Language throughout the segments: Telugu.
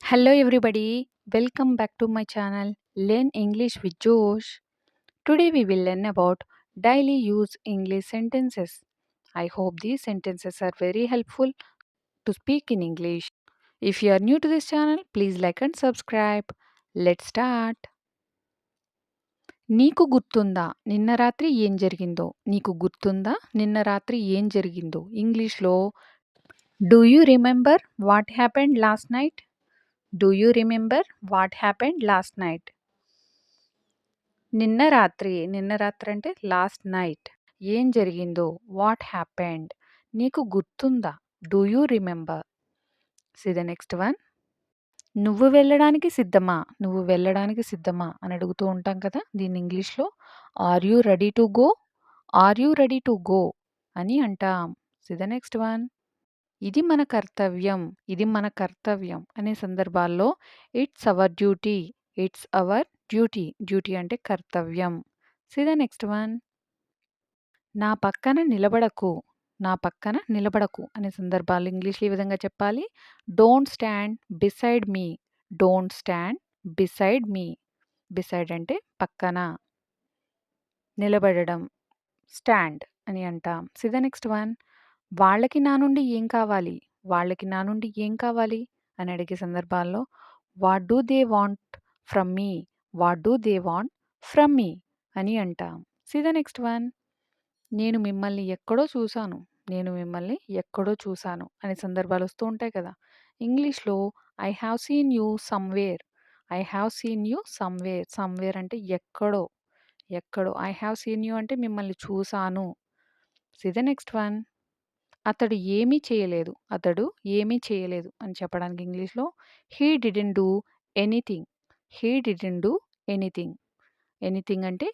Hello, everybody. Welcome back to my channel Learn English with Josh. Today, we will learn about daily use English sentences. I hope these sentences are very helpful to speak in English. If you are new to this channel, please like and subscribe. Let's start. నీకు గుర్తుందా నిన్న రాత్రి ఏం జరిగిందో? నీకు గుర్తుందా నిన్న రాత్రి ఏం జరిగిందో? ఇంగ్లీష్లో do you remember what happened last night? Do you remember what happened last night? నిన్న రాత్రి అంటే లాస్ట్ నైట్. ఏం జరిగిందో? What happened? నీకు గుర్తుందా? Do you remember? See the next one. నువ్వు వెళ్ళడానికి సిద్ధమా? నువ్వు వెళ్ళడానికి సిద్ధమా అని అడుగుతూ ఉంటాం కదా! దీన్ని ఇంగ్లీష్‌లో are you ready to go? Are you ready to go అని అంటాం. See the next one. ఇది మన కర్తవ్యం. ఇది మన కర్తవ్యం అనే సందర్భాల్లో it's our duty. It's our duty. Duty అంటే కర్తవ్యం. See the next one. నా పక్కన నిలబడకు. నా పక్కన నిలబడకు అనే సందర్భాలు ఇంగ్లీష్‌లో ఈ విధంగా చెప్పాలి. Don't stand beside me. Don't stand beside me. Beside అంటే పక్కన. నిలబడడం. స్టాండ్ అని అంటాం. See the next one. వాళ్ళకి నా నుండి ఏం కావాలి? వాళ్ళకి నా నుండి ఏం కావాలి? అని అడిగే సందర్భాల్లో what do they want from me? What do they want from me అని అంటాం. See the next one. నేను మిమ్మల్ని ఎక్కడో చూశాను. నేను మిమ్మల్ని ఎక్కడో చూశాను అనే సందర్భాలు వస్తూ ఉంటాయి కదా! ఇంగ్లీష్‌లో I have seen you somewhere. I have seen you somewhere. Somewhere అంటే ఎక్కడో. ఎక్కడో. ఐ హావ్ సీన్ యూ అంటే మిమ్మల్ని చూశాను. See the next one. అతడు ఏమీ చేయలేదు. అతడు ఏమీ చేయలేదు అని చెప్పడానికి ఇంగ్లీష్‌లో he didn't do anything. He didn't do anything. Anything అంటే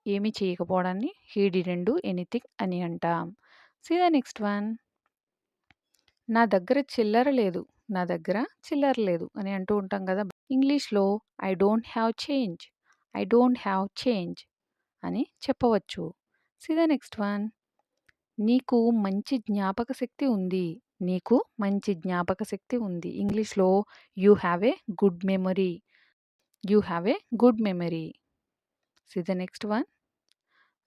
ఏమీ చేయకపోవడాన్ని హీ డిడ్‌న్ట్ డూ ఎనీథింగ్ అని అంటాం. See the next one. నా దగ్గర చిల్లర లేదు. నా దగ్గర చిల్లర లేదు అని అంటూ ఉంటాం కదా! ఇంగ్లీష్‌లో I don't have change. I don't have change అని చెప్పవచ్చు. See the next one. నీకు మంచి జ్ఞాపకశక్తి ఉంది. నీకు మంచి జ్ఞాపకశక్తి ఉంది. ఇంగ్లీష్‌లో you have a good memory. You have a good memory. See the next one.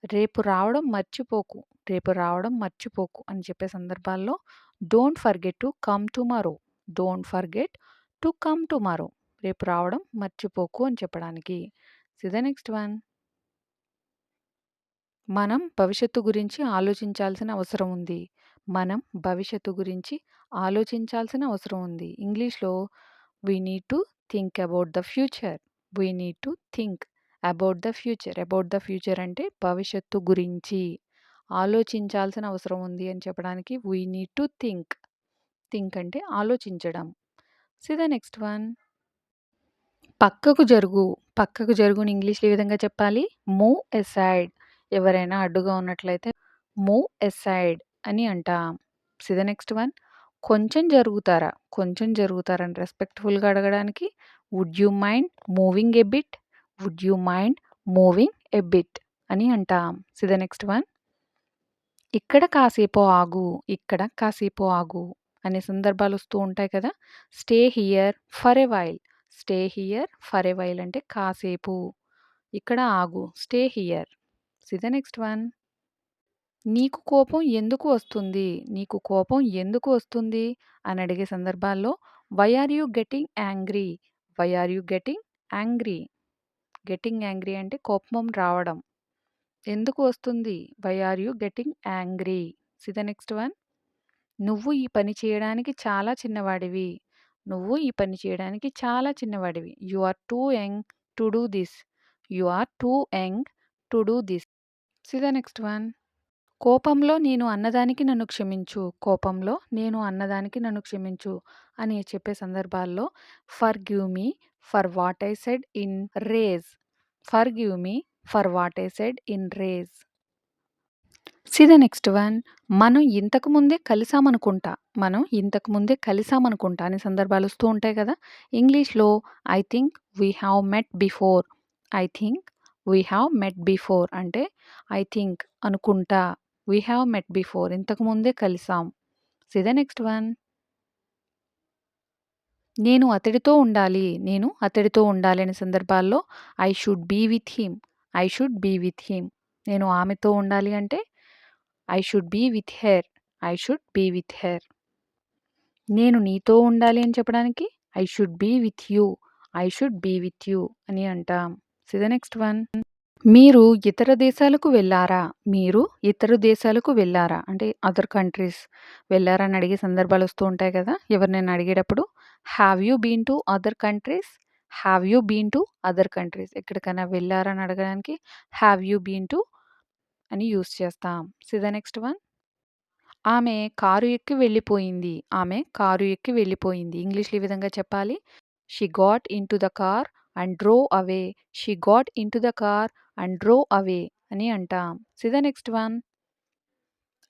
రేపు రావడం మర్చిపోకు. రేపు రావడం మర్చిపోకు అని చెప్పే సందర్భాల్లో don't forget to come tomorrow. Don't forget to come tomorrow. రేపు రావడం మర్చిపోకు అని చెప్పడానికి. See the next one. మనం భవిష్యత్తు గురించి ఆలోచించాల్సిన అవసరం ఉంది. మనం భవిష్యత్తు గురించి ఆలోచించాల్సిన అవసరం ఉంది. ఇంగ్లీష్‌లో we need to think about the future. We need to think about the future. About the future అంటే భవిష్యత్తు గురించి ఆలోచించాల్సిన అవసరం ఉంది అని చెప్పడానికి we need to think. Think అంటే ఆలోచించడం. See the next one. పక్కకు జరుగు. పక్కకు జరుగుని ఇంగ్లీష్‌లో ఏ విధంగా చెప్పాలి? Move aside. ఎవరైనా అడ్డుగా ఉన్నట్లయితే మూవ్ ఎసైడ్ అని అంటాం. See the next one. కొంచెం జరుగుతారా? కొంచెం జరుగుతారా అని రెస్పెక్ట్‌ఫుల్‌గా అడగడానికి would you mind moving a bit? Would you mind moving a bit అని అంటాం. See the next one. ఇక్కడ కాసేపు ఆగు. ఇక్కడ కాసేపు ఆగు అనే సందర్భాలు వస్తూ ఉంటాయి కదా! Stay here for a while. Stay here for a while అంటే కాసేపు. ఇక్కడ ఆగు. Stay here. See the next one. నీకు కోపం ఎందుకు వస్తుంది? నీకు కోపం ఎందుకు వస్తుంది? అని అడిగే సందర్భాల్లో why are you getting angry? Why are you getting angry? Getting angry అంటే కోపం రావడం. ఎందుకు వస్తుంది? Why are you getting angry? See the next one. నువ్వు ఈ పని చేయడానికి చాలా చిన్నవాడివి. నువ్వు ఈ పని చేయడానికి చాలా చిన్నవాడివి. You are too young to do this. You are too young to do this. See the next one. కోపంలో నేను అన్నదానికి నన్ను క్షమించు. కోపంలో నేను అన్నదానికి నన్ను క్షమించు అని చెప్పే సందర్భాల్లో forgive me for what I said in rage. Forgive me for what I said in rage. See the next one. మనం ఇంతకు ముందే కలిసామనుకుంటా. మనం ఇంతకు ముందే కలిసామనుకుంటా అనే సందర్భాలు వస్తూ ఉంటాయి కదా! ఇంగ్లీష్‌లో I think we have met before. I think we have met before అంటే ఐ థింక్ అనుకుంటా. వి హావ్ మెట్ బిఫోర్ ఇంతకు ముందే కలిసాం. See the next one. నేను అతడితో ఉండాలి. నేను అతడితో ఉండాలి అనే సందర్భాల్లో I should be with him. I should be with him. నేను ఆమెతో ఉండాలి అంటే I should be with her. I should be with her. నేను నీతో ఉండాలి అని చెప్పడానికి I should be with you. I should be with you అని అంటాం. See the next one. మీరు ఇతర దేశాలకు వెళ్లారా? మీరు ఇతర దేశాలకు వెళ్లారా? అంటే అదర్ కంట్రీస్ వెళ్లారా అని అడిగే సందర్భాలు వస్తూ ఉంటాయి కదా! ఎవరినైనా అడిగేటప్పుడు have you been to other countries? Have you been to other countries? ఎక్కడికైనా వెళ్లారా అని అడగడానికి హావ్ యూ బీన్ టు అని యూజ్ చేస్తాం. See the next one. ఆమె కారు ఎక్కి వెళ్ళిపోయింది. ఆమె కారు ఎక్కి వెళ్ళిపోయింది. ఇంగ్లీష్‌లో ఈ విధంగా చెప్పాలి. She got into the car and drove away. She got into the car and drove away అని అంటాం. See the next one.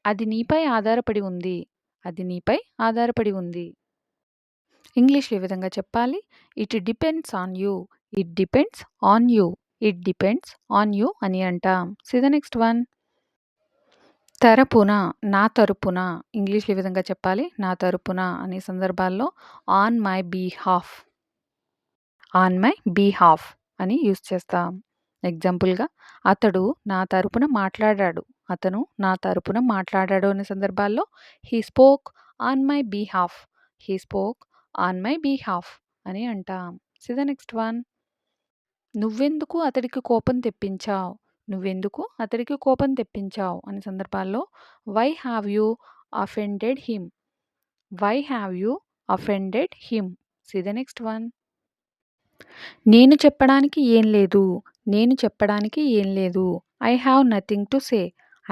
అది నీపై ఆధారపడి ఉంది. అది నీపై ఆధారపడి ఉంది. ఇంగ్లీష్‌లో ఈ విధంగా చెప్పాలి. It depends on you. It depends on you. It depends on you అని అంటాం. See the next one. తరపున, నా తరపున ఇంగ్లీష్‌లో ఈ విధంగా చెప్పాలి. నా తరపున అనే సందర్భాల్లో on my behalf. On my behalf అని యూజ్ చేస్తాం. ఎగ్జాంపుల్‌గా అతడు నా తరపున మాట్లాడాడు. అతను నా తరపున మాట్లాడాడు అనే సందర్భాల్లో he spoke on my behalf. He spoke on my behalf అని అంటాం. See the next one. నువ్వెందుకు అతడికి కోపం తెప్పించావు? నువ్వెందుకు అతడికి కోపం తెప్పించావు అనే సందర్భాల్లో why have you offended him. Why have you offended him. See the next one. నేను చెప్పడానికి ఏం లేదు. నేను చెప్పడానికి ఏం లేదు. I have nothing to say.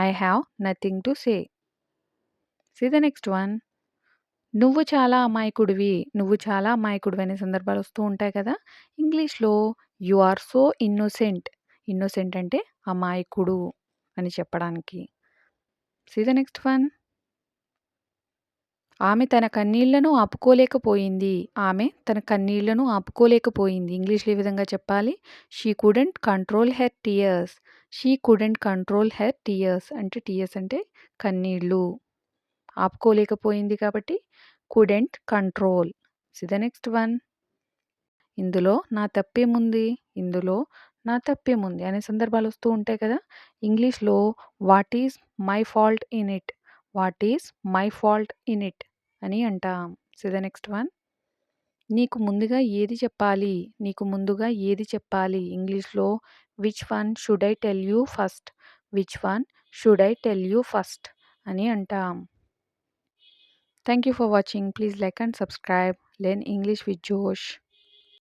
I have nothing to say. See the next one. నువ్వు చాలా అమాయకుడివి. నువ్వు చాలా అమాయకుడివి అనే సందర్భాలు వస్తూ ఉంటాయి కదా! ఇంగ్లీష్‌లో you are so innocent. Innocent అంటే అమాయకుడు అని చెప్పడానికి. See the next one. ఆమె తన కన్నీళ్లను ఆపుకోలేకపోయింది. ఆమె తన కన్నీళ్లను ఆపుకోలేకపోయింది. ఇంగ్లీష్‌లో ఈ విధంగా చెప్పాలి. She couldn't control her tears. She couldn't control her tears అంటే టియర్స్ అంటే కన్నీళ్ళు. ఆపుకోలేకపోయింది కాబట్టి couldn't control. See the next one. ఇందులో నా తప్పేముంది? ఇందులో నా తప్పేముంది అనే సందర్భాలు వస్తూ ఉంటాయి కదా! ఇంగ్లీష్‌లో what is my fault in it. What is my fault in it అని అంటాం. See the next one. నీకు ముందుగా ఏది చెప్పాలి? నీకు ముందుగా ఏది చెప్పాలి? ఇంగ్లీష్‌లో which one should I tell you first. Which one should I tell you first అని అంటాం. Thank you for watching. Please like and subscribe. Learn English with జోష్.